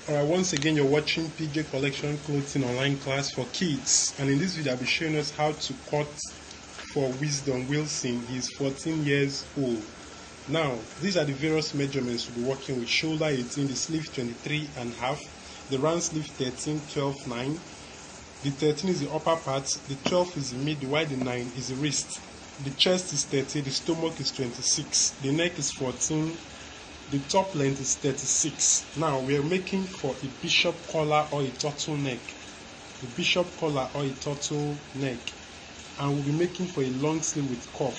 Alright, once again you're watching PJ Collection Clothing online class for kids, and in this video I'll be showing us how to cut for Wisdom Wilson. He's 14 years old. Now, these are the various measurements we'll be working with. Shoulder 18, the sleeve 23 and a half, the round sleeve 13, 12, 9. The 13 is the upper part, the 12 is the mid, while the 9 is the wrist. The chest is 30, the stomach is 26, the neck is 14, the top length is 36. Now we are making for a bishop collar or a turtleneck. The bishop collar or a turtleneck. And we'll be making for a long sleeve with cuff.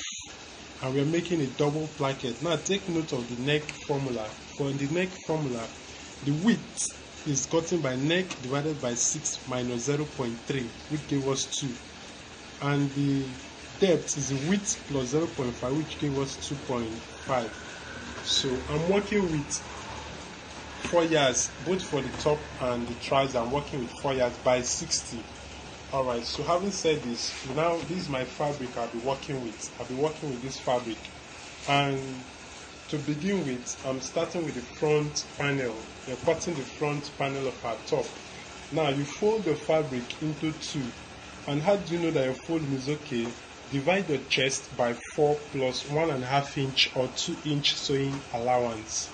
And we are making a double placket. Now take note of the neck formula. For the neck formula, the width is gotten by neck divided by 6 minus 0.3, which gave us 2. And the depth is the width plus 0.5, which gave us 2.5. So I'm working with 4 yards, both for the top and the trouser. I'm working with 4 yards by 60. Alright, so having said this, now this is my fabric I'll be working with. I'll be working with this fabric. And to begin with, I'm starting with the front panel. We're cutting the front panel of our top. Now you fold the fabric into 2. And how do you know that your folding is okay? Divide your chest by 4 plus 1.5 inch or 2 inch sewing allowance.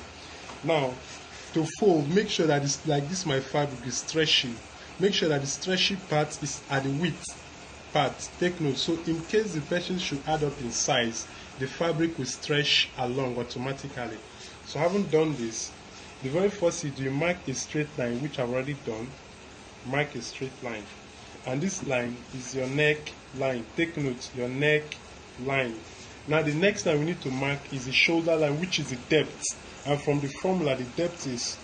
Now, to fold, make sure that it's like this. My fabric is stretchy. Make sure that the stretchy part is at the width part. Take note. So, in case the person should add up in size, the fabric will stretch along automatically. So, having done this, the very first is you mark a straight line, which I've already done. Mark a straight line. And this line is your neck line. Take note, your neck line. Now the next line we need to mark is the shoulder line, which is the depth. And from the formula, the depth is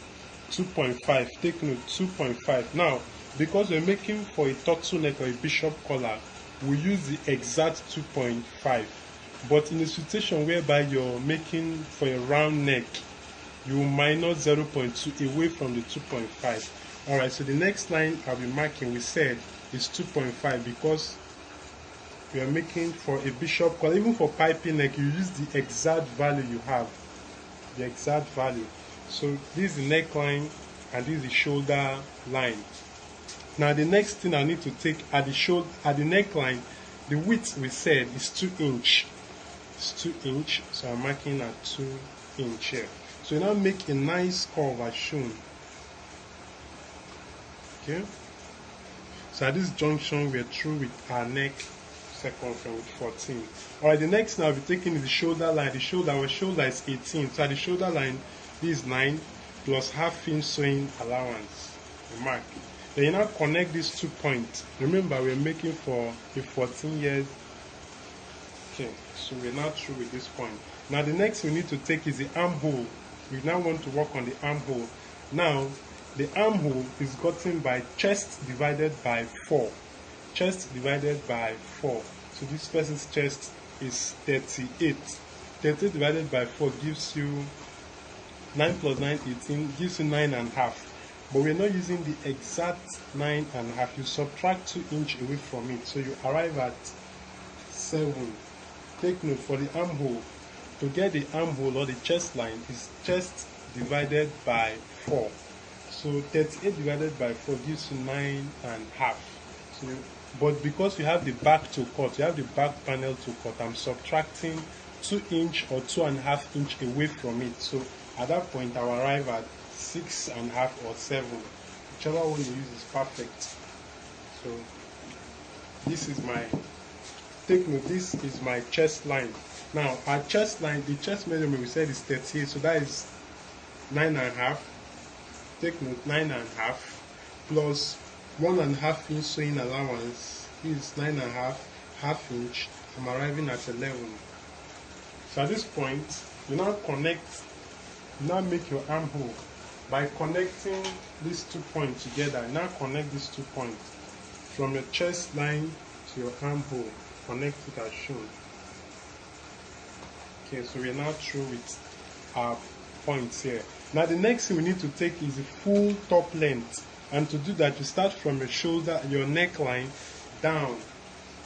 2.5. Take note, 2.5. Now, because we're making for a turtleneck or a bishop collar, we use the exact 2.5. But in a situation whereby you're making for a round neck, you minus 0.2 away from the 2.5. Alright, so the next line I'll be marking, we said, is 2.5 because we are making for a bishop collar. Even for piping neck, you use the exact value you have. The exact value. So this is the neckline and this is the shoulder line. Now the next thing I need to take at the neckline, the width we said is 2 inch. It's 2 inch, so I'm marking at 2 inch here. So now make a nice curve as shown. Okay. So at this junction, we're through with our neck circumference with 14. Alright, the next thing I'll be taking is the shoulder line. Our shoulder is 18. So at the shoulder line, this is 9 plus half inch sewing allowance. The mark. Then you now connect these 2 points. Remember, we're making for a 14 years. Okay, so we're now through with this point. Now the next we need to take is the armhole. We now want to work on the armhole. Now, the armhole is gotten by chest divided by 4. Chest divided by 4. So this person's chest is 38. 38 divided by 4 gives you 9 plus 9, 18, gives you 9.5. But we're not using the exact 9.5. You subtract 2 inch away from it. So you arrive at 7. Take note for the armhole. To get the armhole or the chest line is chest divided by 4. So 38 divided by 4 gives you 9.5. So, but because you have the back to cut, you have the back panel to cut, I'm subtracting 2 inch or 2.5 inch away from it. So at that point, I'll arrive at 6.5 or 7. Whichever one you use is perfect. So this is my, take note, this is my chest line. Now our chest line, the chest measurement we said is 38, so that is 9.5. Take note, 9.5 plus 1.5 inch sewing allowance is 9.5, half inch. I'm arriving at 11. So at this point, you now connect, you now make your armhole by connecting these 2 points together. Now connect these 2 points from your chest line to your armhole. Connect it as shown. Okay, so we're now through with our points here. Now the next thing we need to take is the full top length, and to do that you start from your shoulder, your neckline down.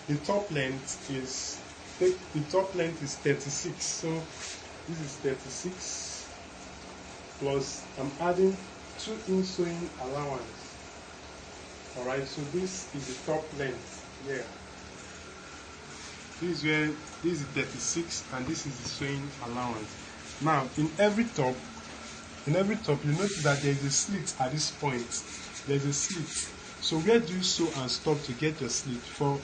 The top length is 36. So this is 36 plus I'm adding 2-inch sewing allowance. Alright, so this is the top length here. This is 36 and this is the sewing allowance. Now in every top you notice that there is a slit at this point. There's a slit. So where do you sew and stop to get your slit? For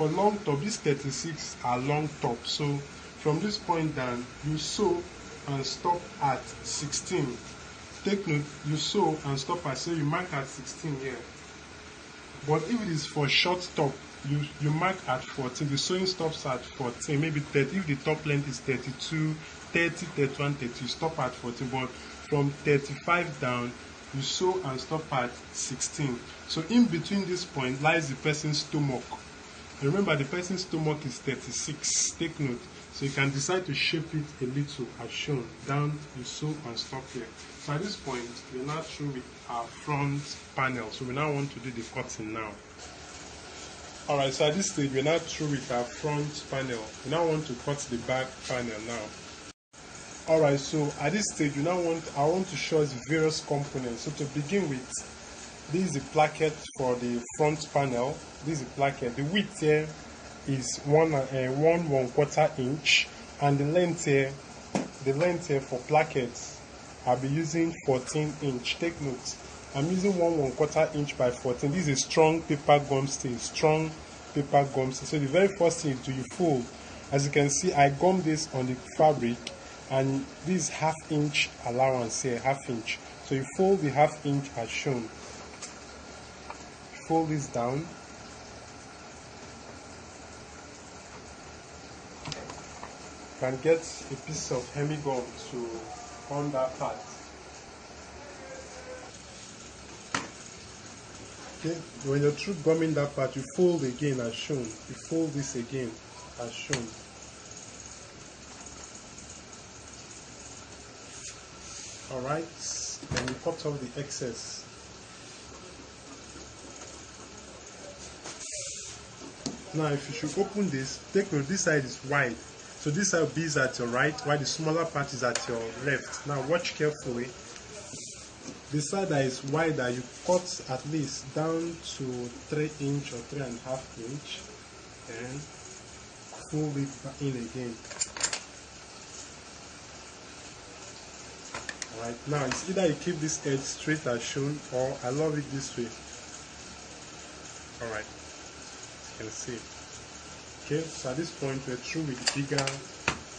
long top, these 36 are long top. So from this point down, you sew and stop at 16. Take note, you sew and stop at, so you mark at 16 here. But if it is for short top, you mark at 14. The sewing stops at 14, maybe 30. If the top length is 32, 30, 31, 30, you stop at 14. But from 35 down, you sew and stop at 16. So in between this point lies the person's stomach. Remember, the person's stomach is 36. Take note. So you can decide to shape it a little as shown. Down, you sew and stop here. So at this point, we're now through with our front panel. So we now want to do the cutting now. Alright, so at this stage, we're now through with our front panel. We now want to cut the back panel now. Alright, so at this stage, I want to show us the various components. So to begin with, this is the placket for the front panel. This is the placket. The width here is 1/4 inch, and the length here for plackets, I'll be using 14 inch. Take note, I'm using 1/4 inch by 14. This is a strong paper gum stay. So the very first thing is you fold. As you can see, I gum this on the fabric, and this 1/2 inch allowance here, 1/2 inch. So you fold the 1/2 inch as shown. Fold this down. You can get a piece of hemi gum to on that part. Okay, when you're through gumming that part, you fold again as shown. You fold this again as shown. Alright, and you cut off the excess. Now if you should open this, take note, this side is wide. So this side is at your right, while the smaller part is at your left. Now watch carefully. The side that is wider, you cut at least down to 3 inch or 3.5 inch, and fold it in again. Alright, now it's either you keep this edge straight as shown, or I love it this way. Alright, you can see. Okay, so at this point we're through with the bigger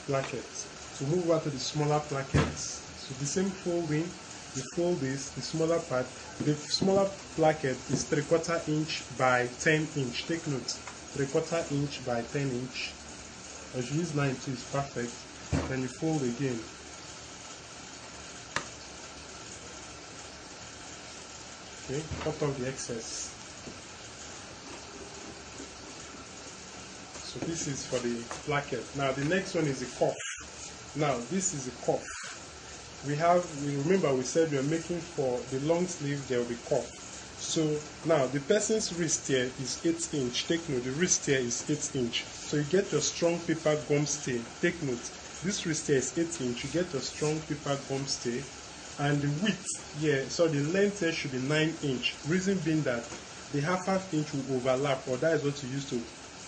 plackets. So move over to the smaller plackets. So the same folding, you fold this, the smaller part. The smaller placket is 3/4 inch by 10 inch. Take note, 3/4 inch by 10 inch. As you use 9 too, is perfect. Then you fold again. Okay, cut off the excess. So this is for the placket. Now the next one is the cuff. Now this is the cuff. Remember we said we are making for the long sleeve, there will be cuff. So now the person's wrist here is 8 inch. Take note, the wrist here is 8 inch. So you get your strong paper gum stay. Take note, this wrist here is 8 inch. You get your strong paper gum stay. And the width here, so the length here should be 9 inch. Reason being that the 1/2 inch will overlap, or that is what you use to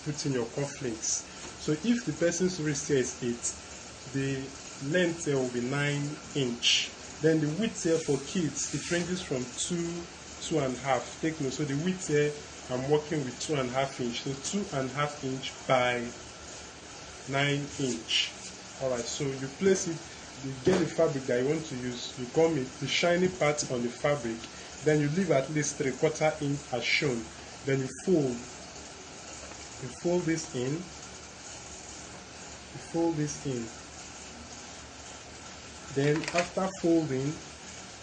put in your cufflinks. So if the person's wrist here is 8, the length here will be 9 inch. Then the width here for kids, it ranges from 2.5. Take note, so the width here, I'm working with 2.5 inch. So 2.5 inch by 9 inch. Alright, so you place it, you get the fabric that you want to use, you gum it, the shiny part on the fabric, then you leave at least 3/4 inch as shown. Then you fold this in, then after folding,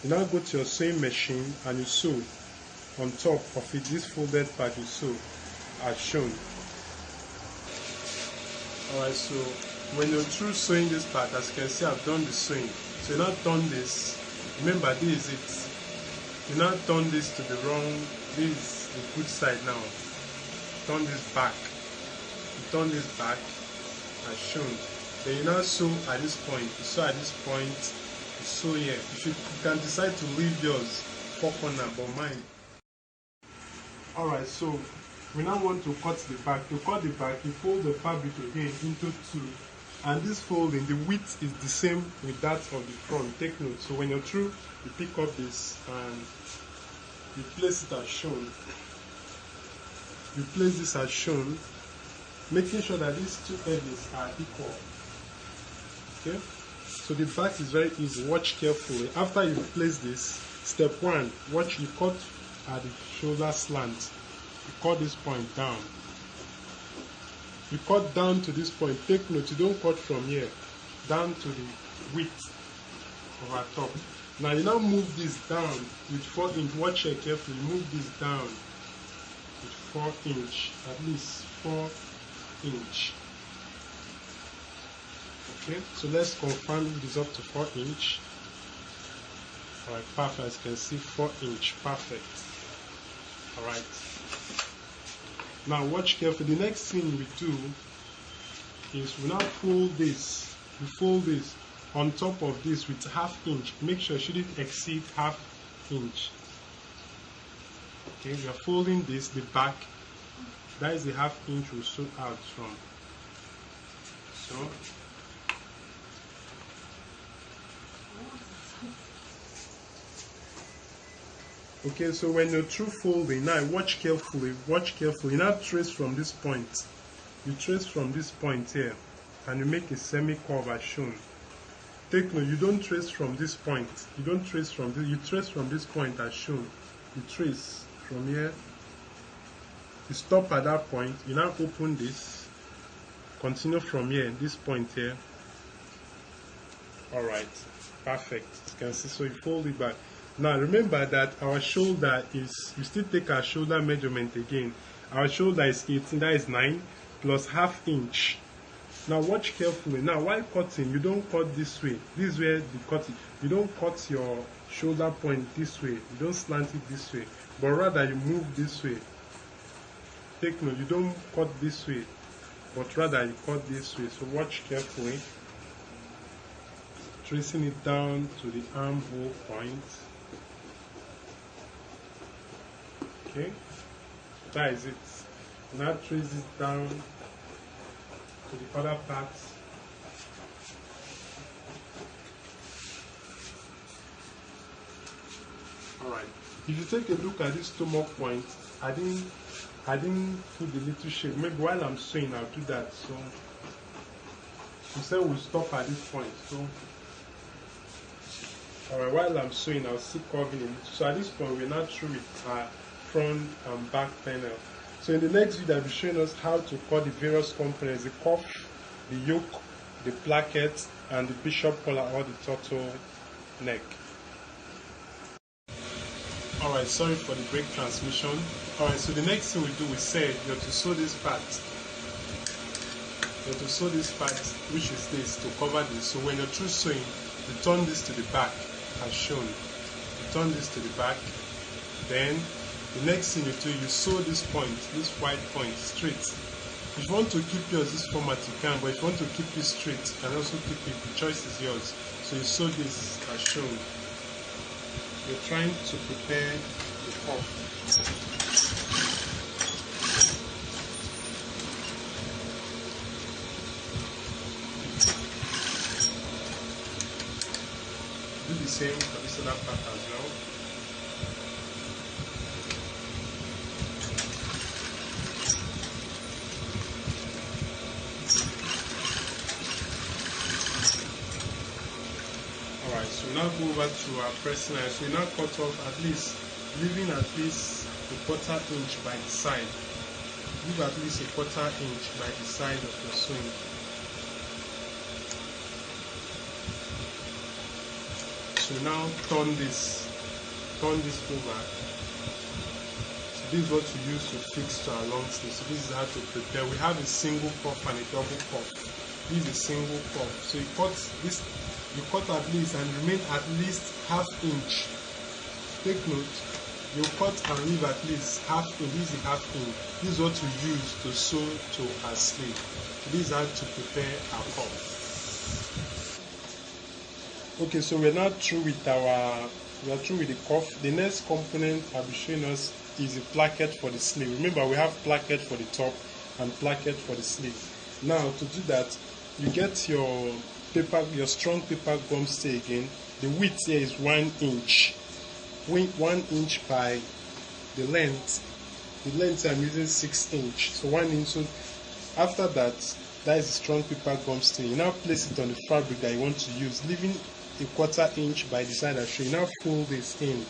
you now go to your sewing machine and you sew on top of it. This folded part you sew as shown. Alright, so when you're through sewing this part, as you can see, I've done the sewing. So you now turn this, remember this is it. You now turn this to the wrong, this is the good side now. Turn this back. You turn this back as shown. Then you now sew at this point. You sew at this point, you sew here. You can decide to leave yours 4 corner, but mine. Alright, so we now want to cut the back. To cut the back, you fold the fabric again into 2. And this folding, the width is the same with that of the front. Take note. So when you're through, you pick up this and you place it as shown. You place this as shown, making sure that these two edges are equal. Okay? So the back is very easy. Watch carefully. After you place this, step 1, watch you cut at the shoulder slant. You cut this point down. You cut down to this point. Take note, you don't cut from here down to the width of our top. Now you now move this down with 4 inch. Watch here carefully. Move this down with 4 inch, at least 4 inch. Okay, so let's confirm it is up to 4 inch. Alright, perfect. As you can see, 4 inch, perfect. Alright. Now watch carefully. The next thing we do is we now fold this. We fold this on top of this with 1/2 inch. Make sure it shouldn't exceed 1/2 inch. Okay, we are folding this, the back. That is the 1/2 inch we sew out from. So okay, so when you're through folding, now watch carefully, now trace from this point. You trace from this point here, and you make a semi-curve as shown. Take note, you don't trace from this point. You don't trace from this, you trace from this point as shown. You trace from here, you stop at that point, you now open this, continue from here, this point here. Alright, perfect. You can see, so you fold it back. Now remember that our shoulder is, you still take our shoulder measurement again. Our shoulder is 18, that is 9 plus 1/2 inch. Now watch carefully. Now while cutting, you don't cut this way. This way the cutting. You don't cut your shoulder point this way. You don't slant it this way, but rather you move this way. Take note, you don't cut this way, but rather you cut this way. So watch carefully. Tracing it down to the armhole point. Okay, that is it. Now trace it down to the other part. Alright, if you take a look at this stomach point, I didn't put the little shape. Maybe while I'm sewing, I'll do that. So we said we'll stop at this point. So alright, while I'm sewing, I'll still curving it. So at this point, we're not through with our front and back panel. So in the next video, I'll be showing us how to cut the various components: the cuff, the yoke, the placket, and the bishop collar or the turtle neck. Alright, sorry for the break transmission. Alright, so the next thing we do, we said you have to sew this part. You have to sew this part, which is this, to cover this. So when you're through sewing, you turn this to the back as shown. You turn this to the back. Then the next thing you do, you sew this point, this white point, straight. If you want to keep yours this format, you can, but if you want to keep it straight, you can also keep it. The choice is yours. So you sew this as shown. You're trying to prepare the cuff. Do the same for this other part as well. Alright, so now go over to our pressing line. So we now cut off at least, leaving at least a 1/4 inch by the side. Leave at least a 1/4 inch by the side of your sewing. So now turn this over. So this is what you use to fix to our long sleeve. So this is how to prepare. We have a single cuff and a double cuff. This is a single cuff. So you cut this. You cut at least and remain at least 1/2 inch. Take note, you cut and leave at least 1/2 inch. This is 1/2 inch. This is what we use to sew to our sleeve. This is how to prepare our cuff. Okay, so we're now through with our we are through with the cuff. The next component I'll be showing us is a placket for the sleeve. Remember, we have placket for the top and placket for the sleeve. Now, to do that, you get your paper, your strong paper gum stay again. The width here is 1 inch. 1 inch by the length. The length I'm using 6 inch. So 1 inch. So after that is the strong paper gum stay. You now place it on the fabric that you want to use, leaving a 1/4 inch by the side I show you. Now fold this in.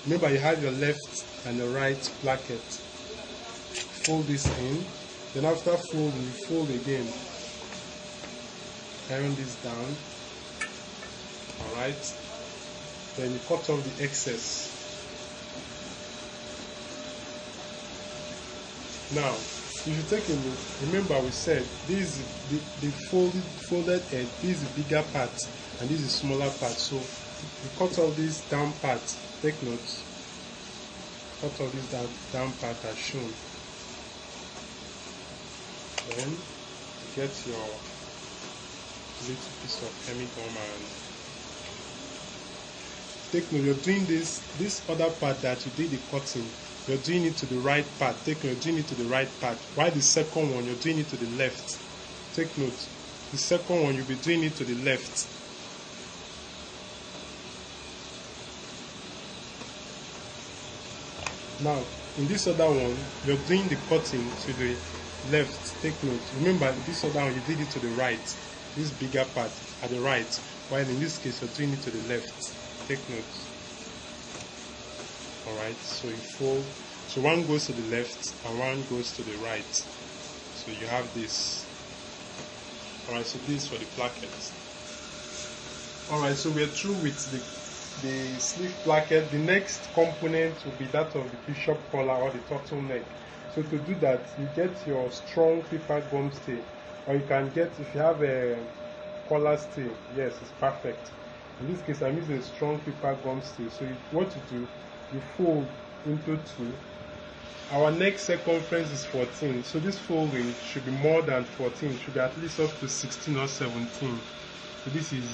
Remember, you have your left and your right placket. Fold this in. Then after folding, you fold again. Iron this down. Alright. Then you cut off the excess. Now, if you take a look, remember we said this is the folded edge, this is the bigger part and this is the smaller part. So you cut off this down part, take note, cut off this down part as shown. Then you get your little piece of hemigum and take note, you're doing this other part that you did the cutting, you're doing it to the right part. Take note, you're doing it to the right part. While the second one, you're doing it to the left. Take note, the second one, you'll be doing it to the left. Now, in this other one, you're doing the cutting to the left. Take note, remember, in this other one, you did it to the right. This bigger part at the right. While in this case, you're doing it to the left. Take note. Alright, so you fold, so one goes to the left and one goes to the right. So you have this. Alright, so this is for the placket. Alright, so we are through with the sleeve placket. The next component will be that of the bishop collar or the turtleneck. So to do that, you get your strong paper gum stay, or you can get, if you have a collar stay, yes, it's perfect. In this case, I'm using a strong paper gum stay. So what you do, you fold into 2. Our neck circumference is 14, so this folding should be more than 14, it should be at least up to 16 or 17. So this is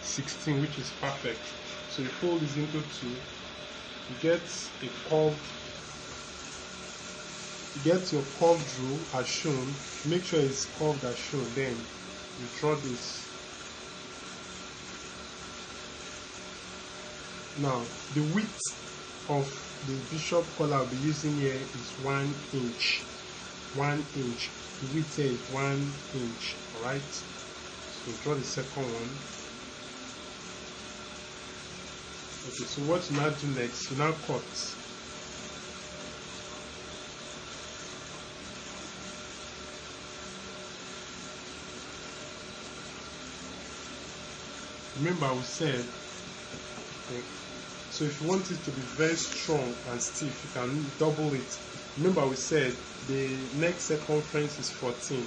16, which is perfect. So you fold this into 2, you get a curved, you get your curved rule as shown. Make sure it's curved as shown, then you draw this. Now, the width of the bishop collar I'll be using here is 1 inch. 1 inch. The width here is 1 inch. Alright? So draw the second one. Okay, so what you now do next, you now cut. Remember, we said, okay, so if you want it to be very strong and stiff, you can double it. Remember, we said the neck circumference is 14.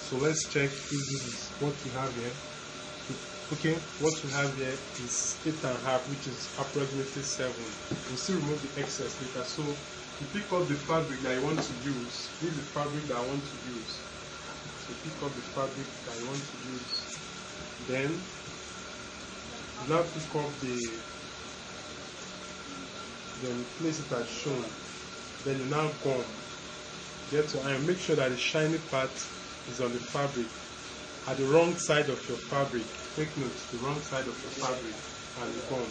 So let's check if this is what we have here. Okay, what we have here is 8.5, which is approximately 7. We'll still remove the excess later. So you pick up the fabric that you want to use. This is the fabric that I want to use. So pick up the fabric that you want to use. Then you now pick up then place it as shown. Then you now gum. Get your iron. Make sure that the shiny part is on the fabric, at the wrong side of your fabric. Take note, the wrong side of your fabric, and you gum.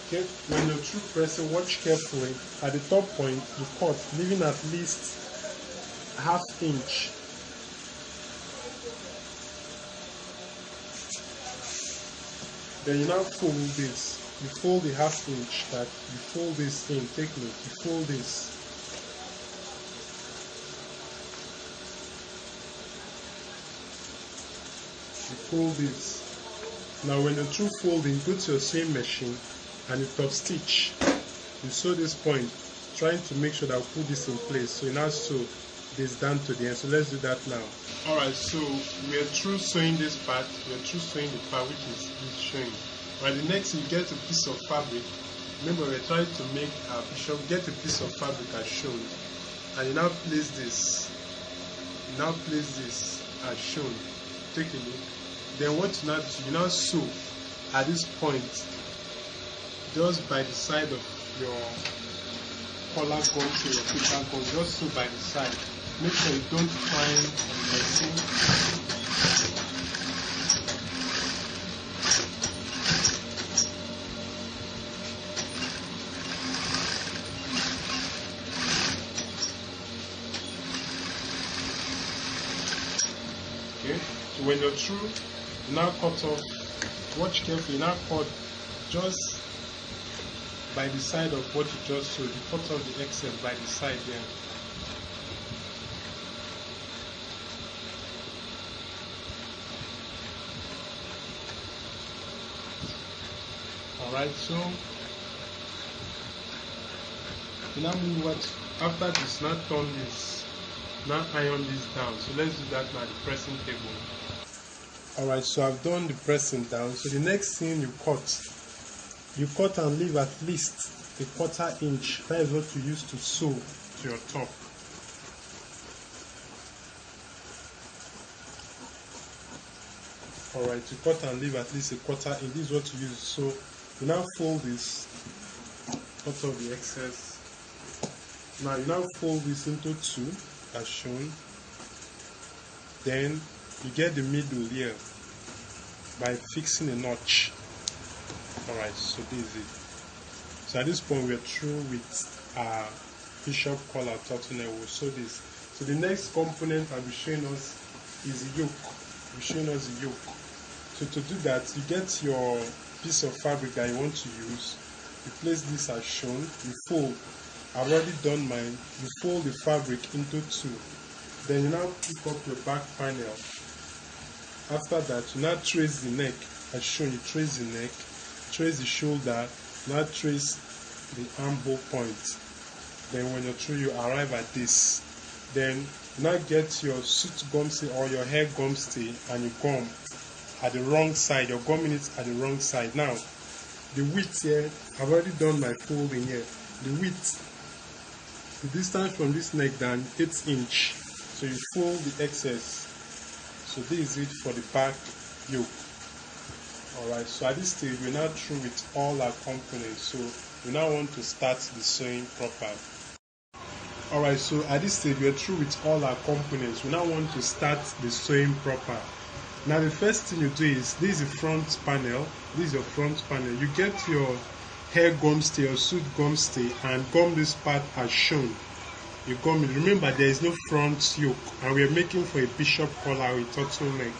Okay, when you're through pressing, watch carefully. At the top point, you cut, leaving at least ½ inch. Then you now fold this. You fold the ½ inch that you fold this in. Take note, you fold this. You fold this. Now when you're through folding, go to your sewing machine and you top stitch. You sew this point, trying to make sure that we put this in place. So you now sew this down to the end. So let's do that now. Alright, so we are through sewing this part. We are through sewing the part which is showing. Right, the next you get a piece of fabric. Remember, we're trying to make our bishop. Get a piece of fabric as shown, and you now place this. You now place this as shown. Take a look. Then what you now do, you now sew at this point, just by the side of your collar gum to your paper gum, just so by the side. Make sure you don't find the seam. Okay, so when you're through, you now cut off. Watch carefully. Now cut just by the side of what you just sewed. You cut off the excess by the side there. Alright, so now move what after this, now turn this, now iron this down. So let's do that now, the pressing table. Alright, so I've done the pressing down. So the next thing you cut and leave at least a 1/4 inch. That is what you use to sew to your top. Alright, you cut and leave at least a 1/4 inch. This is what you use. So you now fold this, cut off the excess. Now you now fold this into 2 as shown. Then you get the middle here by fixing a notch. Alright, so this is it. So at this point we're through with our bishop collar turtleneck. We'll sew this. So the next component I'll be showing us is the yoke. I'll be showing us the yoke. So to do that, you get your piece of fabric that you want to use. You place this as shown. You fold. I've already done mine. You fold the fabric into 2. Then you now pick up your back panel. After that, you now trace the neck as shown. You trace the neck, trace the shoulder, now trace the armhole point. Then when you're through, you arrive at this. Then you now get your suit gum stay or your hair gum stay and you gum at the wrong side. You're gumming it at the wrong side. Now, the width here, I've already done my folding here. The width, the distance from this neck down, 8 inch. So you fold the excess. So this is it for the back yoke. Alright, so at this stage we're now through with all our components. So we now want to start the sewing proper. Alright, so at this stage we're through with all our components. We now want to start the sewing proper. Now the first thing you do is, this is the front panel. This is your front panel. You get your hair gum stay or suit gum stay and gum this part as shown. You gum it. Remember, there is no front yoke and we are making for a bishop collar with turtleneck.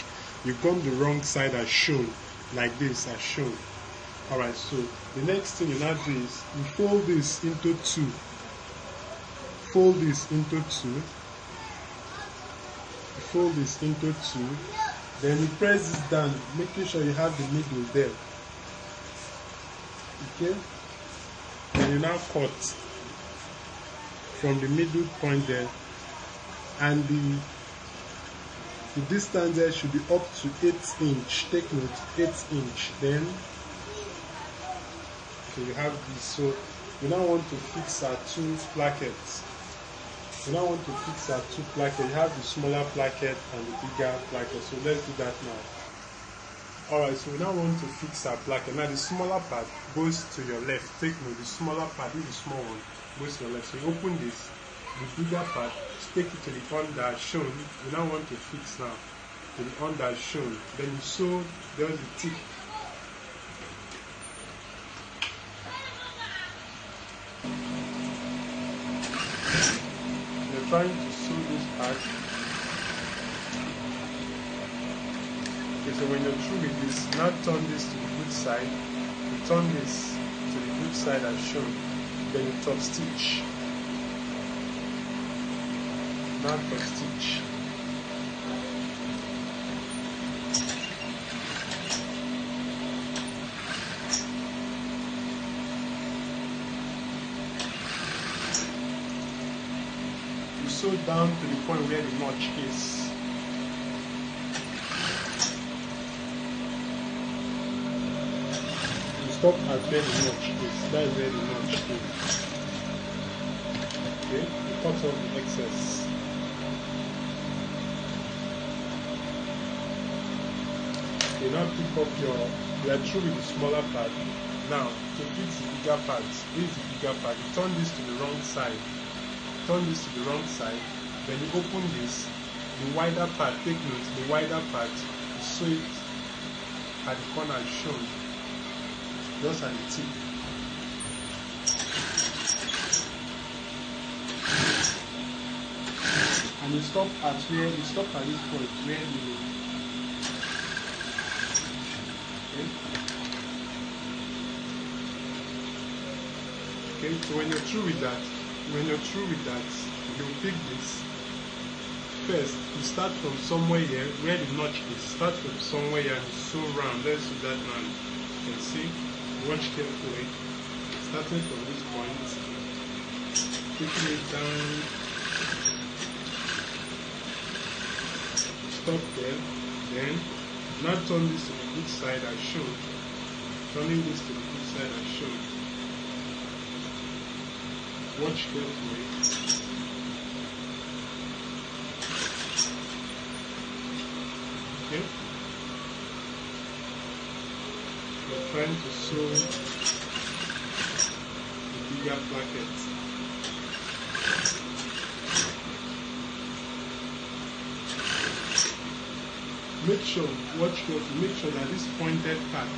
You gum the wrong side as shown, like this as shown. Alright, so the next thing you now do is you fold this into 2. Fold this into 2. You fold this into 2. Then you press this down, making sure you have the middle there. Okay? Then you now cut from the middle point there, and the distance there should be up to 8 inch. Take note, 8 inch. Then okay, you have this. So we now want to fix our 2 plackets. We now want to fix our 2 plackets. You have the smaller placket and the bigger placket. So let's do that now. Alright, so we now want to fix our placket. Now the smaller part goes to your left. Take note, the smaller part, this is the small one, goes to your left. So you open this, the bigger part, take it to the under shown. We now want to fix now to the under shown. Then you sew just the tip. You're trying to sew this part. Okay, so when you're through with this, now turn this to the good side. You turn this to the good side as shown. Then you top stitch. Now top stitch. You sew down to the point where the notch is. Stop at where the notch is. That is where the notch is. Okay, you cut off the excess. You now pick up your We are through with the smaller part. Now, to fix the bigger part, this is the bigger part. You turn this to the wrong side. Turn this to the wrong side. Then you open this. The wider part, take note, the wider part, you sew it at the corner as shown. Just at the tip. And you stop at this point where you okay, so when you're through with that, you pick this. First, you start from somewhere here where the notch is. Start from somewhere here and sew round. Let's do that now. You can see. Watch carefully. Starting from this point, taking it down. Stop there. Then, now turn this to the good side as shown. Turning this to the good side as shown. Watch carefully. Okay. We're trying to sew the bigger placket. Make sure, watch carefully, make sure that this pointed part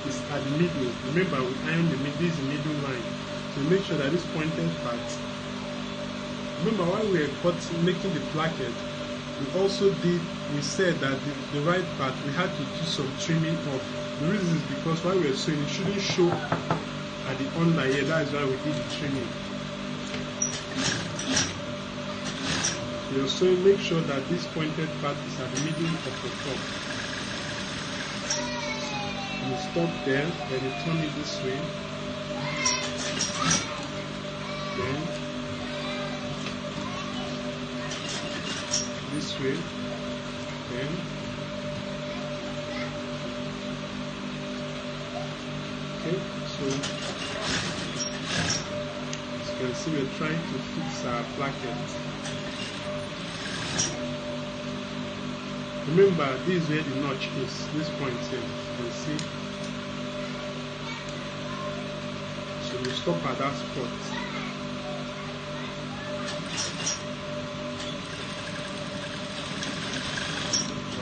is at the middle. Remember, we iron the middle, this is the middle line. So make sure that this pointed part. Remember, while we were making the placket, we said that the right part, we had to do some trimming off. The reason is because while we were sewing, it shouldn't show at the under here. That is why we did the trimming. You're sewing, make sure that this pointed part is at the middle of the top. You stop there, then you turn it this way. Then this way. Then okay, so as you can see, we're trying to fix our placket. Remember, this is where the notch is, this point here, you can see. So we stop at that spot.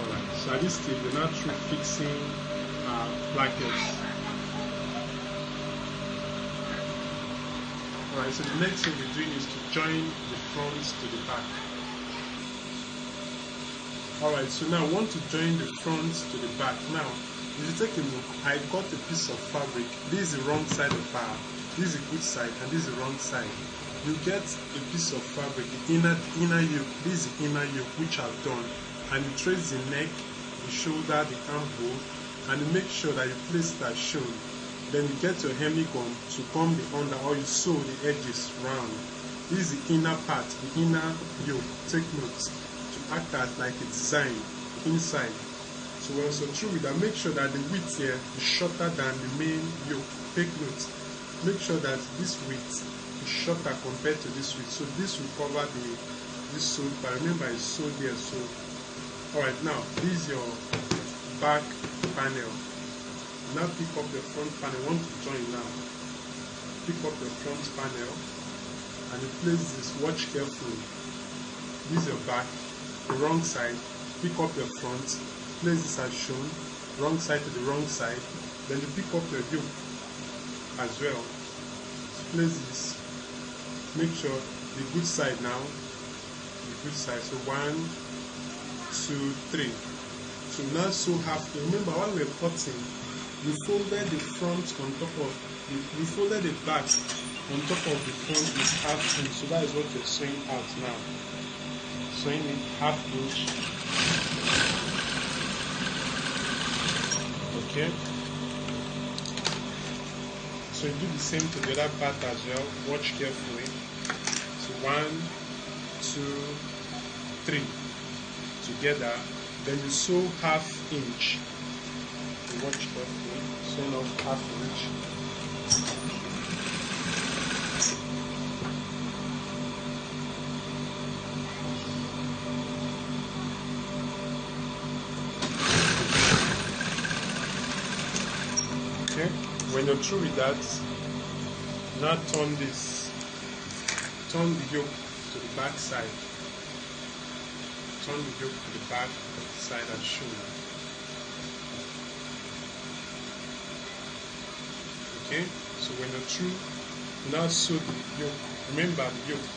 Alright, so at this stage, we're now through fixing our plackets. Alright, so the next thing we're doing is to join the fronts to the back. Alright, so now I want to join the fronts to the back. Now, if you take a look, I got a piece of fabric. This is the wrong side of our, this is the good side, and this is the wrong side. You get a piece of fabric, the inner yoke. This is the inner yoke, which I've done. And you trace the neck, the shoulder, the armhole, and you make sure that you place it as shown. Then you get your hemigun to come the under, or you sew the edges round. This is the inner part, the inner yoke. Take note. Act as like a design inside. So we're also through with that. Make sure that the width here is shorter than the main yoke. Take note. Make sure that this width is shorter compared to this width. So this will cover this sew, but remember it's sewed here. So alright, now this is your back panel. Now pick up the front panel. I want to join now. Pick up the front panel and you place this. Watch carefully. This is your back. The wrong side, pick up your front, place this as shown, wrong side to the wrong side, then you pick up your yoke as well. So place this, make sure the good side now, the good side, so 1, 2, 3. So now sew half. Remember while we're cutting, we folded the front on top of, we folded the back on top of the front with half inch, so that is what you're sewing out now. Sewing it half inch. Okay. So you do the same to the other part as well. Watch carefully. So 1, 2, 3 together. Then you sew half inch. So watch carefully. Sew off half inch. when you're through with that, now turn the yoke to the back side. Turn the yoke to the back side as shown. Okay, so when you're through, now sew the yoke. Remember the yoke.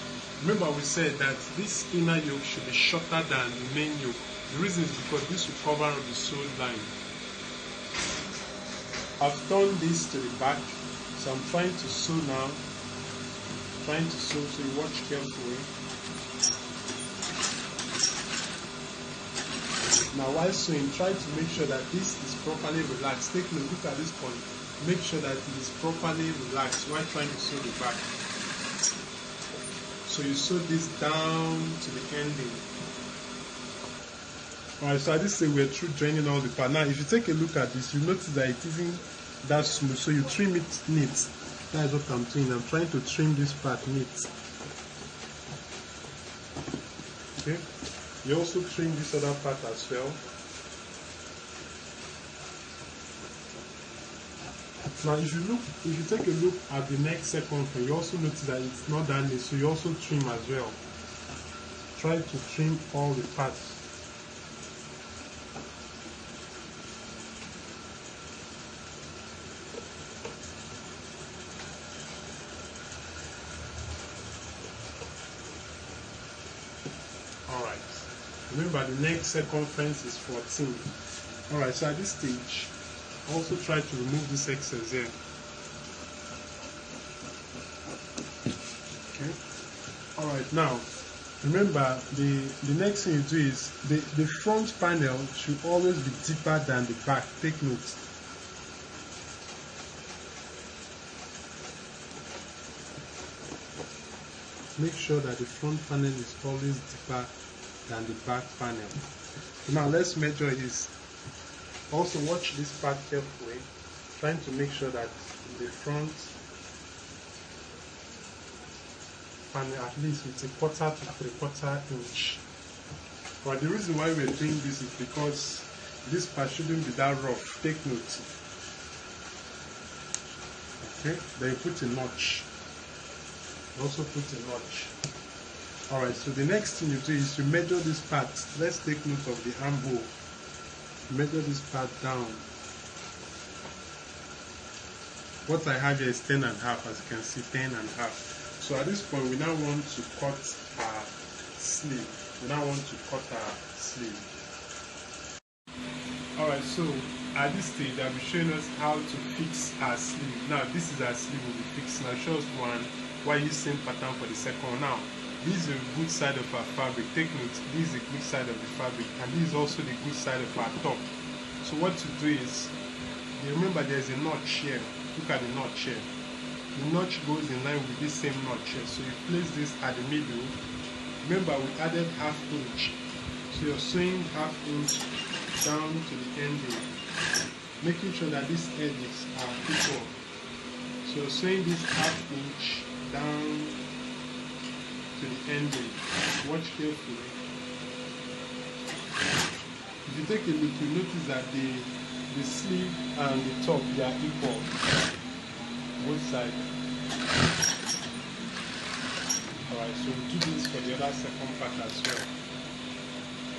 Remember we said that this inner yoke should be shorter than the main yoke. The reason is because this will cover up the sewed line. I've turned this to the back, so I'm trying to sew now. Trying to sew, so you watch carefully. Now while sewing, try to make sure that this is properly relaxed. Take a look at this point. Make sure that it is properly relaxed while trying to sew the back. So you sew this down to the ending. Alright, so at this stage we're through joining all the part. Now if you take a look at this, you notice that it isn't that smooth, so you trim it neat. That is what I'm doing. I'm trying to trim this part neat. Okay. You also trim this other part as well. Now if you take a look at the next circumference, you also notice that it's not that neat, so you also trim as well. Try to trim all the parts. Alright, remember the next circumference is 14. Alright, so at this stage, also try to remove this excess here. Okay. Alright, now remember the next thing you do is the front panel should always be deeper than the back. Take note. Make sure that the front panel is always deeper than the back panel. Now let's measure this. Also watch this part carefully, trying to make sure that the front panel at least with a 1/4 to 3/4 inch. But the reason why we're doing this is because this part shouldn't be that rough. Take note. Okay, then you put a notch. Also put a notch. Alright, so the next thing you do is to measure this part. Let's take note of the armhole. Measure this part down. What I have here is 10.5, as you can see, 10.5. So at this point we now want to cut our sleeve. Alright, so at this stage I'll be showing us how to fix our sleeve. Now this is our sleeve we'll be fixing. I'll show us one while using pattern for the second one. Now this is the good side of our fabric. Take note, this is the good side of the fabric, and this is also the good side of our top. So what to do is, you remember there's a notch here. Look at the notch here. The notch goes in line with this same notch here. So you place this at the middle. Remember we added 1/2 inch. So you're sewing 1/2 inch down to the ending, making sure that these edges are equal. So you're sewing this 1/2 inch down to the ending. Watch carefully. If you take a look, you notice that the sleeve and the top, they are equal, both sides. Alright, so we do this for the other second part as well.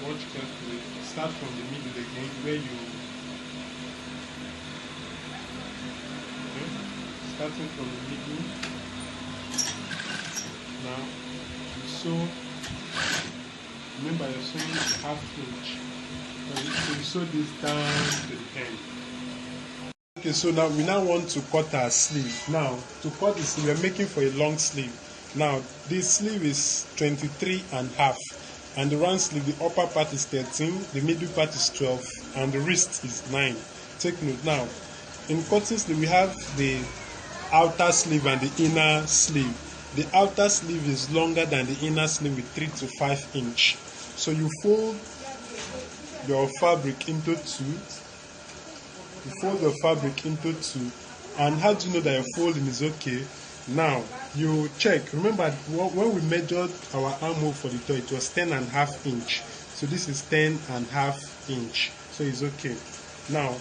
Watch carefully. Start from the middle again, where you starting from the middle. Now so remember you're sewing 1/2 inch. So you sew this down to the end. Okay, so now we want to cut our sleeve. Now to cut the sleeve, we're making for a long sleeve. Now this sleeve is 23.5, and the round sleeve, the upper part is 13, the middle part is 12, and the wrist is 9. Take note. Now in cutting sleeve we have the outer sleeve and the inner sleeve. The outer sleeve is longer than the inner sleeve with 3 to 5 inch. So you fold your fabric into two. And how do you know that your folding is okay? Now you check. Remember when we measured our armhole for the toe, it was 10.5 inch. So this is 10.5 inch. So it's okay. Now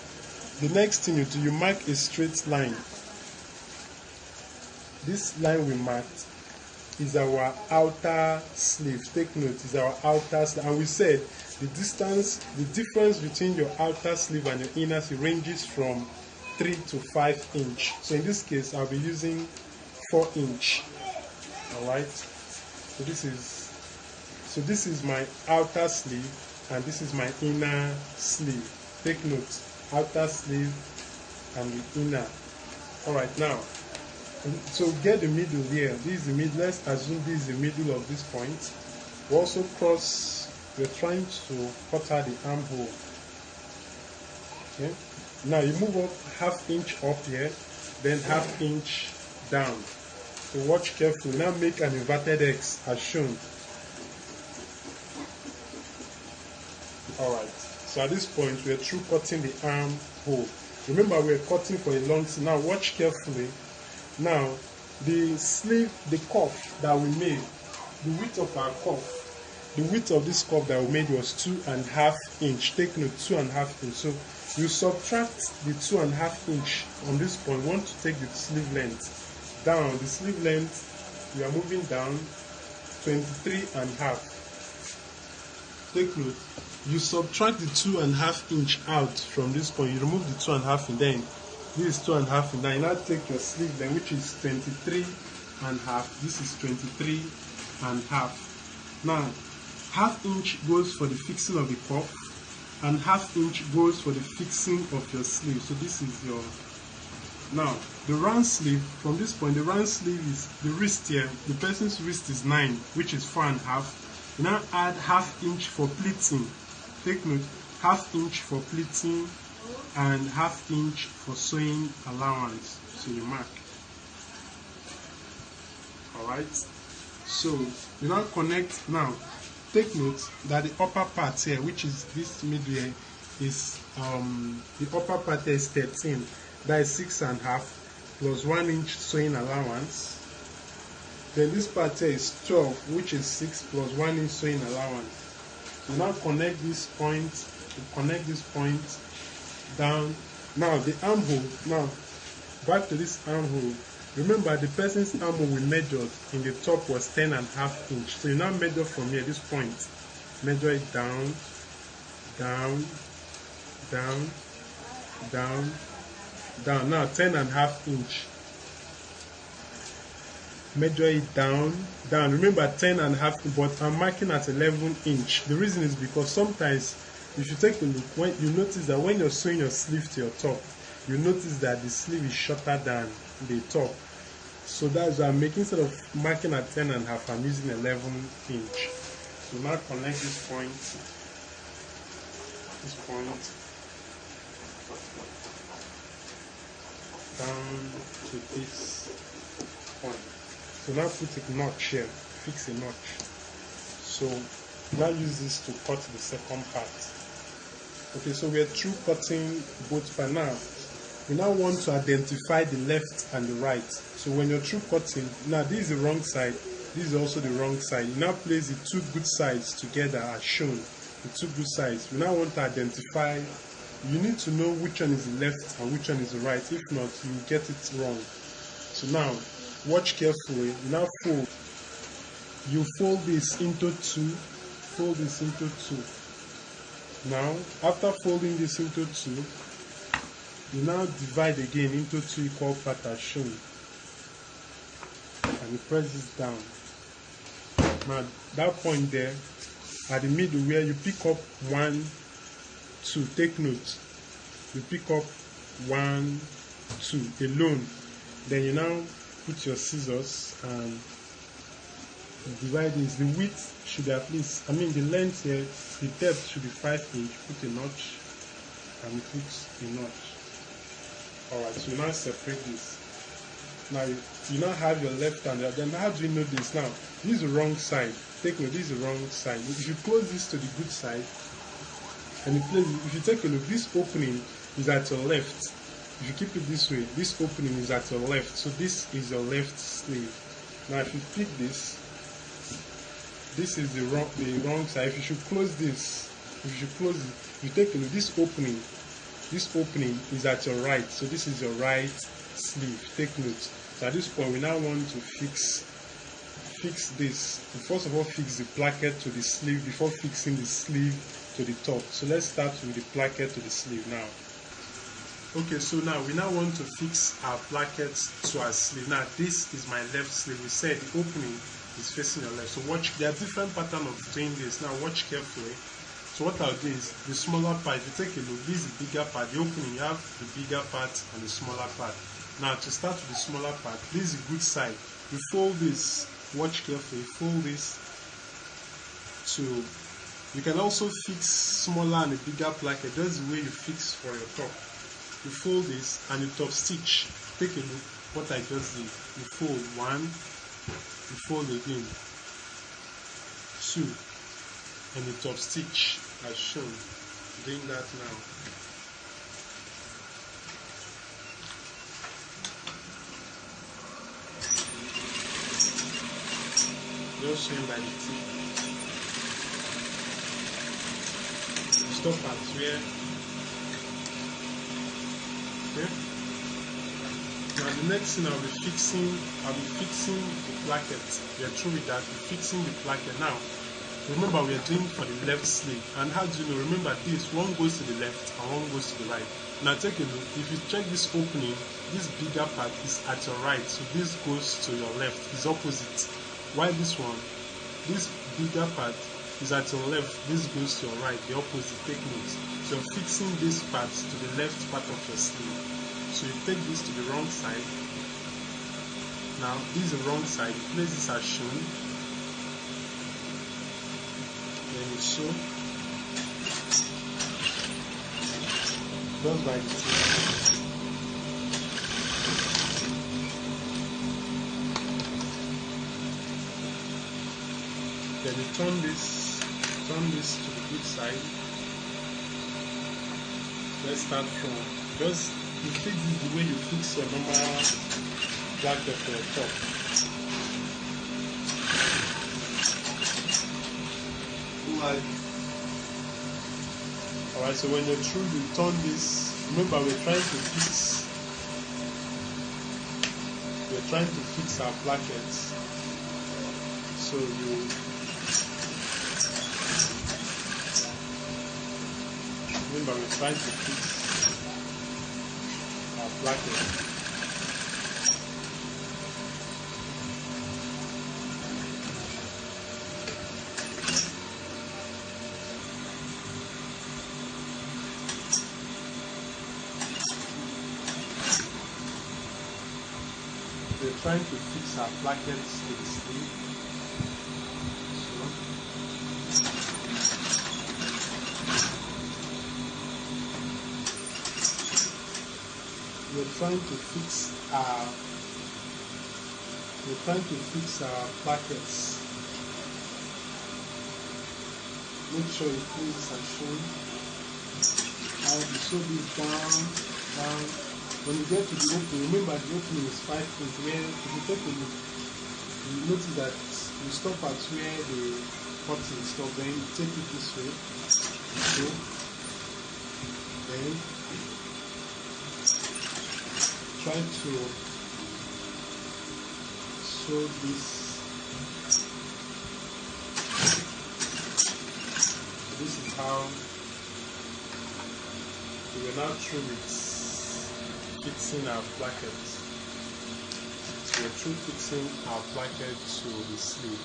the next thing you do, you mark a straight line. This line we marked is our outer sleeve. Take note, is our outer sleeve. And we said the difference between your outer sleeve and your inner sleeve ranges from 3 to 5 inch. So in this case, I'll be using 4 inch. Alright. So this is my outer sleeve and this is my inner sleeve. Take note, outer sleeve and the inner. Alright, now, so get the middle here. This is the middle. Let's assume this is the middle of this point. We also cross, we're trying to cut out the armhole. Okay. Now you move up ½ inch up here, then ½ inch down. So watch carefully. Now make an inverted X as shown. Alright. So at this point we're through cutting the armhole. Remember we're cutting for a long sleeve. Now watch carefully. Now, the sleeve, the cuff that we made, the width of our cuff, the width of this cuff that we made was 2½ inch. Take note, 2½ inch. So you subtract the 2½ inch on this point. You want to take the sleeve length down. The sleeve length, you are moving down 23½. Take note, you subtract the 2½ inch out from this point. You remove the 2½ and then this is 2½ and now you now take your sleeve then, which is 23½. This is 23½. Now, ½ inch goes for the fixing of the cuff and ½ inch goes for the fixing of your sleeve. So this is your, now the round sleeve, from this point the round sleeve is the wrist here. The person's wrist is 9, which is 4½. You now add ½ inch for pleating. Take note, ½ inch for pleating and ½ inch for sewing allowance. So you mark. Alright. So you now connect. Now take note that the upper part here, which is this middle here, is the upper part here is 13. That is 6½ plus 1 inch sewing allowance. Then this part here is 12, which is 6 plus 1 inch sewing allowance. So now connect this point. Connect this point down. Now the armhole. Now back to this armhole. Remember the person's armhole we measured in the top was 10½ inch. So you now measure from here, this point. Measure it down, down, down, down, down. Now 10½ inch. Measure it down, down. Remember 10½, but I'm marking at 11 inch. The reason is because sometimes if you take a look, when you notice that when you're sewing your sleeve to your top, you notice that the sleeve is shorter than the top. So that's why I'm making, instead of marking at 10½, I'm using 11 inch. So now connect this point, down to this point. So now put a notch here, fix a notch. So now use this to cut the second part. Okay, so we are through cutting both for now. We now want to identify the left and the right. So when you're through cutting, now this is the wrong side, this is also the wrong side. You now place the two good sides together as shown, the two good sides. We now want to identify, you need to know which one is the left and which one is the right. If not, you get it wrong. So now, watch carefully. You now fold. You fold this into two. Fold this into two. Now, after folding this into two, you now divide again into two equal parts as shown. And you press this down. Now, that point there, at the middle where you pick up 1, 2, take note. You pick up 1, 2 alone. Then you now put your scissors and divide this. The width should be at least, the length here, the depth should be 5 inch. Put a notch and put a notch. Alright, so you now separate this. Now you now have your left hand. Then how do you know this? Now this is the wrong side. Take note, this is the wrong side. If you close this to the good side and if you take a look, this opening is at your left. If you keep it this way, this opening is at your left. So this is your left sleeve. Now if you pick this is the wrong side. If you should close this, if you take a look, this opening this opening is at your right, so this is your right sleeve. Take note. So at this point, we now want to fix this. First of all, fix the placket to the sleeve before fixing the sleeve to the top. So let's start with the placket to the sleeve now. Okay, so now we want to fix our placket to our sleeve. Now this is my left sleeve. We said the opening is facing your left. So watch, there are different patterns of doing this. Now watch carefully. So what I'll do is the smaller part, if you take a look, this is the bigger part. The opening, you have the bigger part and the smaller part. Now to start with the smaller part, this is the good side. You fold this, watch carefully, fold this to, you can also fix smaller and a bigger placket. That's the way you fix for your top. You fold this and you top stitch. Take a look what I just did. You fold one, you fold again, two, and you top stitch as shown. Doing that now. Just showing by the tip. Stop at where. Okay. Now the next thing I'll be fixing the placket. We are through with that. We're fixing the placket now. Remember, we are doing for the left sleeve. And how do you know? Remember this, one goes to the left and one goes to the right. Now take a look. If you check this opening, this bigger part is at your right. So this goes to your left. It's opposite. While this one, this bigger part is at your left. This goes to your right. The opposite. Take note. So you're fixing this part to the left part of your sleeve. So you take this to the wrong side. Now this is the wrong side. You place this as shown. Then you sew. Just by the tip. Then you turn this to the good side. Let's start from, just you fix this the way you fix your normal placket for your top. Alright, so when you're through, you turn this. Remember, we're trying to fix our plackets. So you remember, we're trying to fix our placket. We're trying to fix our plackets to the sleeve. We're trying to fix our plackets. Make sure you place this and show. Now you sew this down. When you get to the opening, remember the opening is 5 inches. Where if you take a look, you notice that you stop at where the cutting stop. Then you take it this way. So then try to sew this. So this is how we are now through with fixing our placket. So we're through fixing our placket to the sleeve.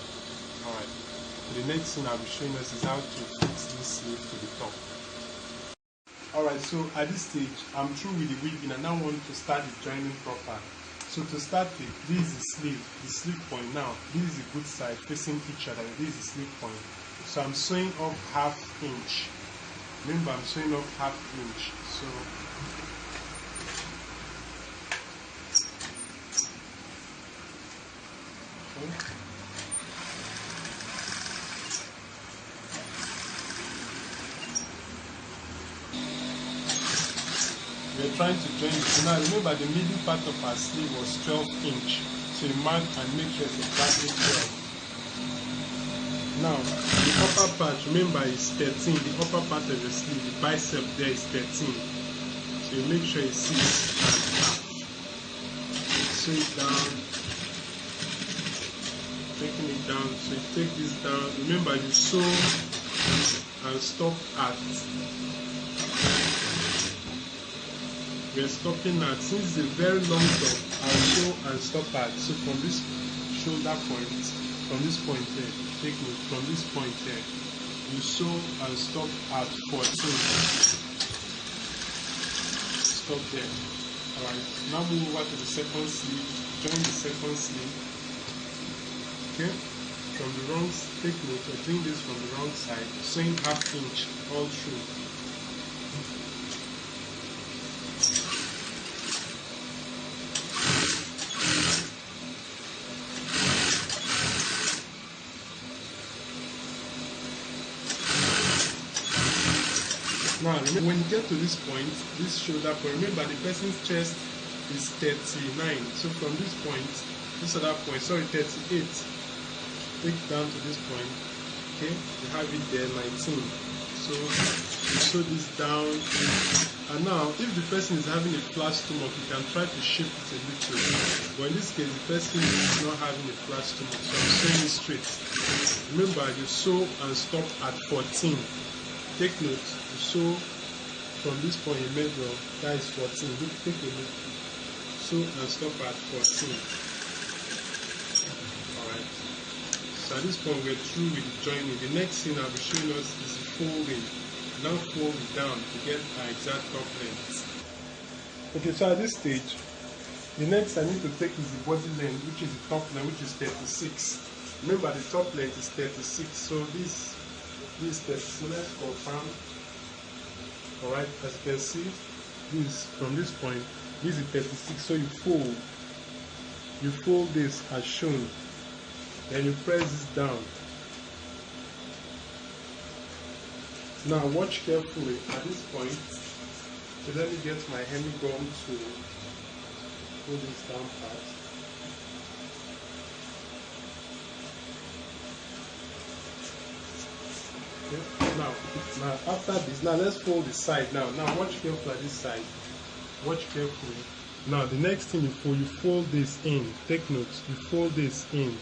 Alright. The next thing I'll be showing us is how to fix this sleeve to the top. Alright, so at this stage, I'm through with the weaving and now I want to start the joining proper. So to start with, this is the sleeve point. Now, this is the good side facing each other. This is the sleeve point. So I'm sewing off ½ inch. Remember, I'm sewing off ½ inch. So we're trying to join it. So now remember the middle part of our sleeve was 12 inch. So you mark and make sure it's exactly 12. Now the upper part, remember, is 13. The upper part of the sleeve, the bicep there is 13. So you make sure it sits at half. Sew it down, taking it down. So you take this down. Remember, you sew and stop at. We are stopping at. Since it's a very long top, I'll sew and stop at. So from this shoulder point, from this point here, take note, from this point here, you sew and stop at 14. Stop there. Alright, now move over to the second sleeve. Join the second sleeve. Okay, from the wrong, take note, we're doing this from the wrong side, sewing half inch all through. Now, when you get to this point, this shoulder point, remember the person's chest is 39. So from this point, this other point, sorry, 38. Take down to this point. Okay, you have it there, 19. So you sew this down. And now, if the person is having a flat stomach, you can try to shift it a little. But in this case, the person is not having a flat stomach, so I'm sewing it straight. Remember, you sew and stop at 14. Take note, you sew from this point you measure, that is 14. Look, take a look. Sew and stop at 14. Alright. So at this point we're through with the joining. The next thing I'll be showing us is the folding. Now fold it down to get our exact top length. Okay, so at this stage, the next I need to take is the body length, which is the top length, which is 36. Remember the top length is 36, so this is 36. So let's confirm. Alright, as you can see, this from this point, this is 36. So you fold this as shown, then you press this down. Now watch carefully at this point. So let me get my hemming gun to hold this down part. Okay. Now after this, now let's fold the side. Now watch carefully at this side. Watch carefully. Now the next thing you fold this in. Take note, you fold this in,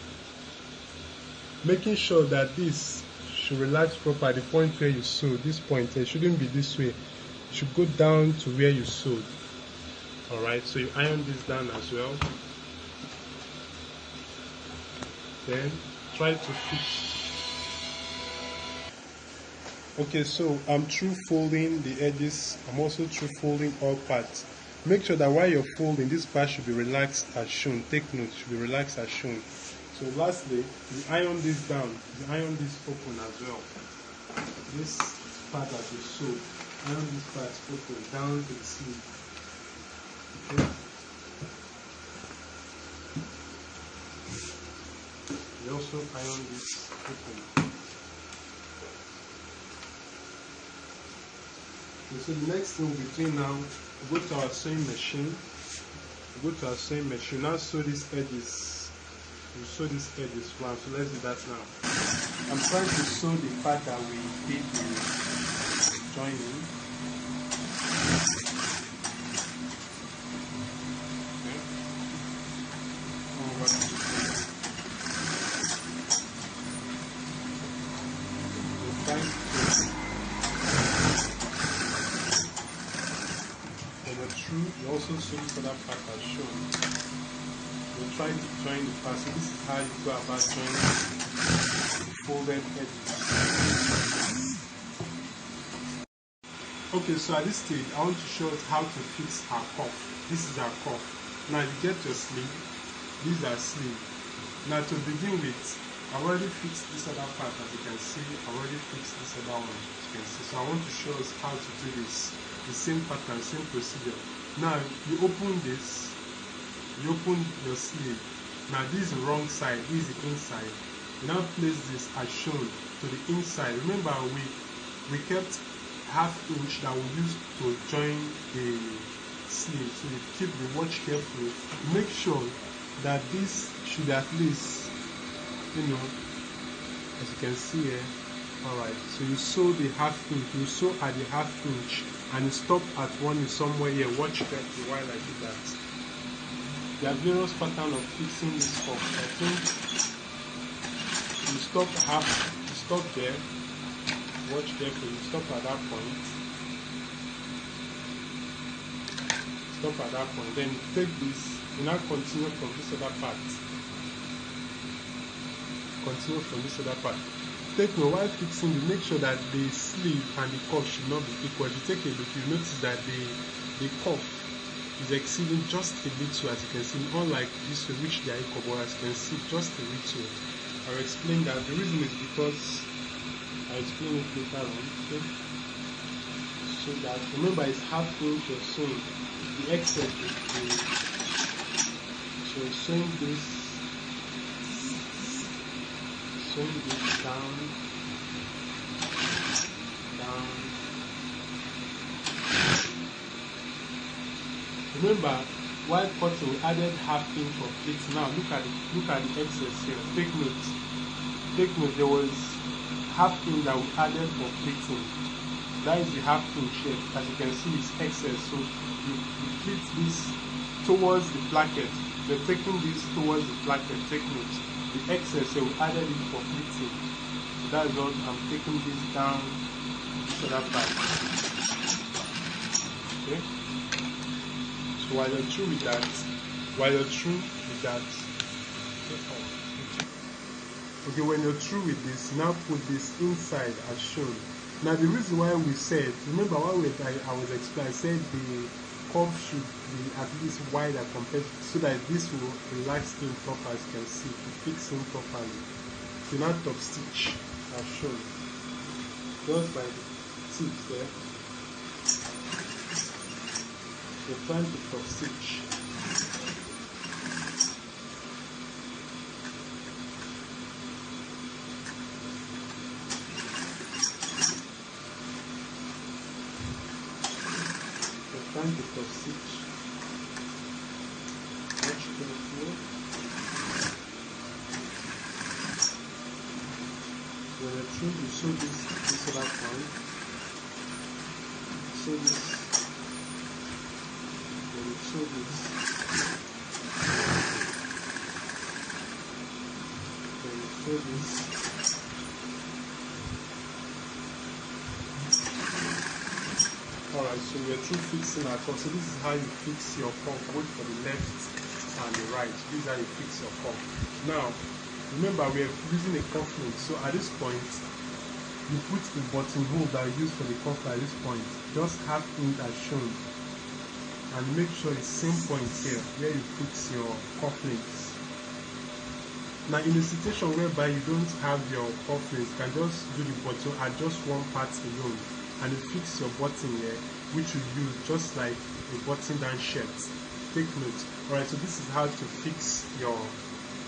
making sure that this should relax proper at the point where you sewed. This point here shouldn't be this way. It should go down to where you sewed. Alright, so you iron this down as well. Then try to fix. Okay, so I'm through folding the edges. I'm also through folding all parts. Make sure that while you're folding, this part should be relaxed as shown. Take note, should be relaxed as shown. So lastly, you iron this down. You iron this open as well. This part that you sew, iron this part open down to the sleeve. Okay. You also iron this open. Okay, so the next thing we'll be doing now, we go to our sewing machine. Now sew these edges. You sew these edges one. So let's do that now. I'm trying to sew the part that we did the joining. Okay. Over to you also sew for that part as shown. We're trying to join the part. So this is how you go about joining the folded edges. Okay, so at this stage, I want to show us how to fix our cuff. This is our cuff. Now you get your sleeve. These are sleeve. Now to begin with, I've already fixed this other part, as you can see. I've already fixed this other one, as you can see. So I want to show us how to do this. The same pattern, same procedure. Now you open this, you open your sleeve. Now this is the wrong side, this is the inside. You now place this as shown to the inside. Remember we kept half inch that we used to join the sleeve. So you keep the watch carefully. Make sure that this should at least, as you can see here. Alright, so you sew the half inch, you sew at the half inch and you stop at one is somewhere here. Watch carefully while I do that. There are various patterns of fixing this cuff. I think you stop there. Watch carefully. You stop at that point. Stop at that point. Then you take this. You now continue from this other part. Continue from this other part. Take note, while fixing, you make sure that the sleeve and the cuff should not be equal. If you take a look, you notice that the cuff is exceeding just a little, as you can see, unlike this way, which they are equal, but as you can see, just a little. I'll explain that. The reason is because I'll explain it later on. Okay? So that, remember, it's half inch or so. The excess is the, so sewing this down, remember, while cutting we added half inch of pleat. Now look at the excess here. Take note, there was half inch that we added for pleating. That is the half inch here. As you can see, it's excess. So you pleat this towards the placket. We're taking this towards the placket. Take note. The excess here, we added it for pleating. So that's what I'm taking this down to that part. Okay? So while you're through with that, okay, when you're through with this, now put this inside as shown. Now the reason why we said, remember while I was explaining, I said the curve should be at least wider compared to, so that this will relax in proper, as you can see, to fix in properly. So now top stitch as shown, just by the tips there. We're trying to top stitch. Trying to top stitch. Watch carefully. When you're through, you sew this other point. Sew this. When you sew this. When you sew this. Alright, so we're through fixing our cuff. So this is how you fix your cuff, both for the left and the right. This is how you fix your cuff. Now, remember we are using a cufflink. So at this point, you put the buttonhole that you use for the cuff at this point, just half inch as shown, and make sure it's same point here where you fix your cufflinks. Now, in a situation whereby you don't have your cufflinks, you can just do the button at just one part alone, and you fix your button here, which you use just like a button down shirt. Take note. Alright, so this is how to fix your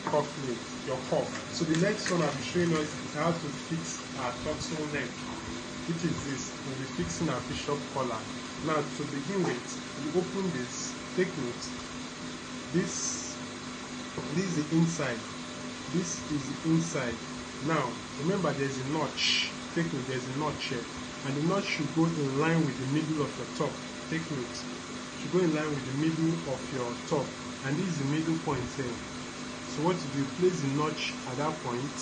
cufflink, your cuff. So the next one I'll be showing us is how to fix our turtleneck, which is this. We'll be fixing our bishop collar. Now, to begin with, you open this. Take note. This is the inside. This is the inside. Now, remember there's a notch. Take note, there's a notch here. And the notch should go in line with the middle of your top. Take note. Should go in line with the middle of your top. And this is the middle point here. So what you do, place the notch at that point.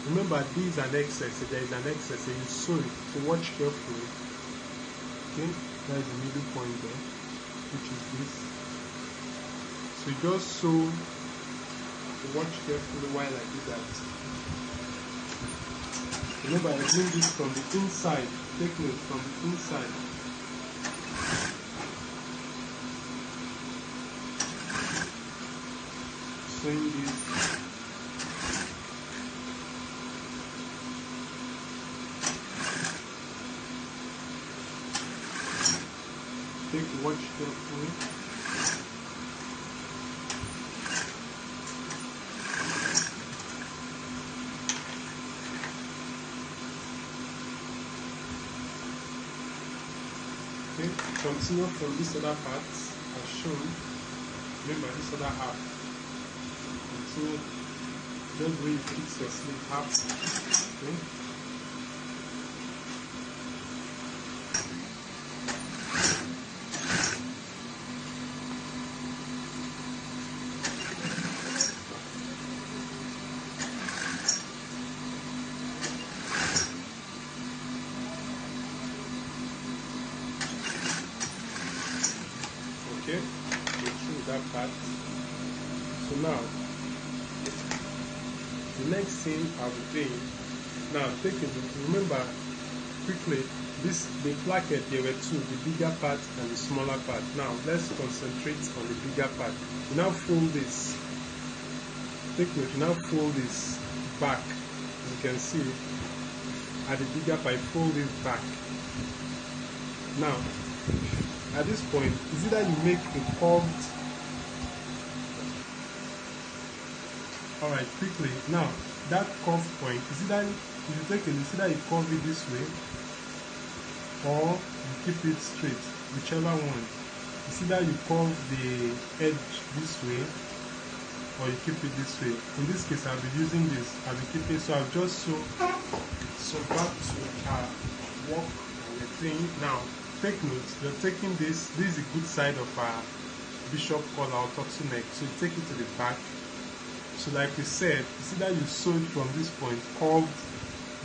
Remember, this is an excess. There is an excess. So you sew it. So watch carefully. Okay, that is the middle point there, which is this. So you just sew. Watch carefully while I do that. Remember, I'm doing this from the inside. Take note, from the inside. Sewing this. Watch carefully. Okay, continue from this other part as shown. Remember this other half. Continue just where you fix your sleeve half. Okay. So now, the next thing I'll be doing, now take a look, remember quickly, the placket, there were two, the bigger part and the smaller part. Now let's concentrate on the bigger part. You now fold this, take a look, you now fold this back, as you can see, at the bigger part, fold it back. Now, at this point, is either you make a curved. Alright, quickly. Now, that curved point, is either, if you take it, is either you curve it this way, or you keep it straight, whichever one. It's either you curve the edge this way, or you keep it this way. In this case, I'll be using this, I'll be keeping, so I'll just so back to our work and the thing. Now, take note, you're taking this is a good side of our bishop collar or turtleneck, so you take it to the back. So like we said, it's either you sew it from this point, curved,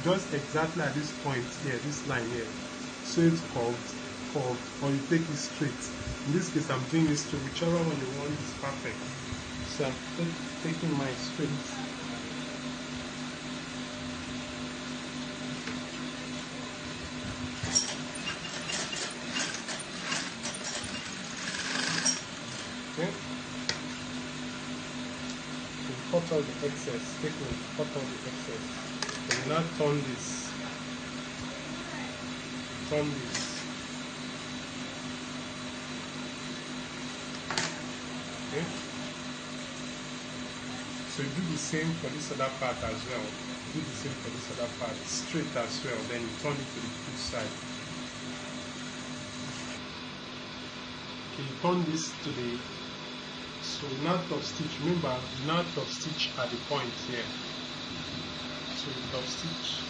just exactly at this point here, this line here. Sew it curved, or you take it straight. In this case, I'm doing this straight, whichever one you want is perfect. So I'm taking mine straight. Okay. Cut out the excess, take note, cut out the excess. And now turn this. Okay. So you do the same for this other part as well. Do the same for this other part, straight as well. Then you turn it to the good side. Okay, you turn this to the. So now top stitch, remember, now top stitch at the point here. So top stitch.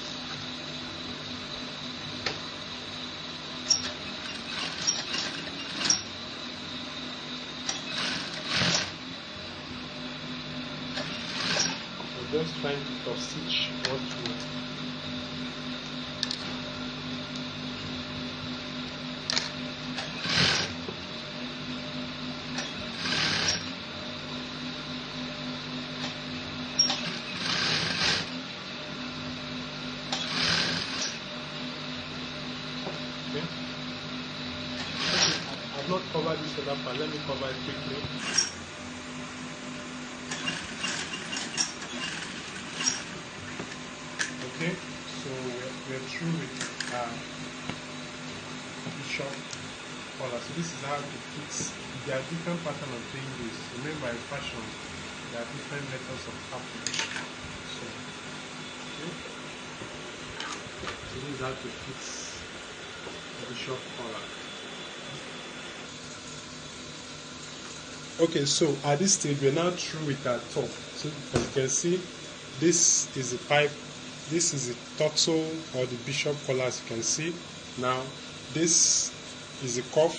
We're just trying to top stitch what we. I've not covered this other part, let me cover it quickly. Okay, so we're through with bishop collar. So this is how to fix. There are different patterns of doing this. Remember, in fashion, there are different methods of tapping. So, okay. So this is how to fix bishop collar. Okay, so at this stage we're now through with our top. So as you can see, this is a pipe, this is a turtle or the bishop collar, as you can see. Now this is a cuff,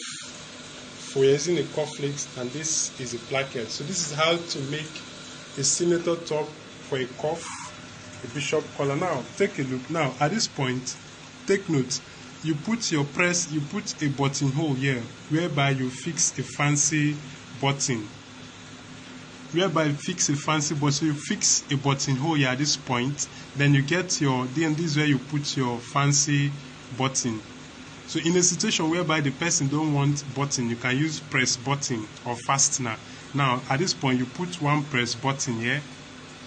we're using a cufflinks, and this is a placket. So this is how to make a senator top for a cuff, a bishop collar. Now take a look. Now at this point, take note, you put your press, you put a buttonhole here whereby you fix a fancy button, so you fix a buttonhole here at this point, then you get your, then this is where you put your fancy button. So in a situation whereby the person don't want button, you can use press button or fastener. Now at this point you put one press button here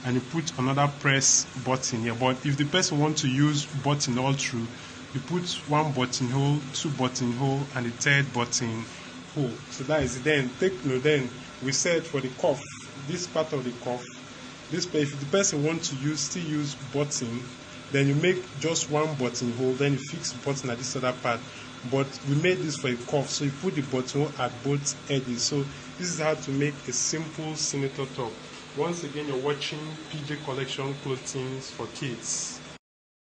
and you put another press button here, but if the person wants to use button all through, you put one buttonhole, two buttonhole, and the third button hole. So that is it. Then take note, then we said for the cuff, this part of the cuff, this, if the person wants to still use button, then you make just one buttonhole, then you fix the button at this other part. But we made this for a cuff, so you put the buttonhole at both edges. So this is how to make a simple senator top. Once again, you're watching PJ Collection Clothing for Kids.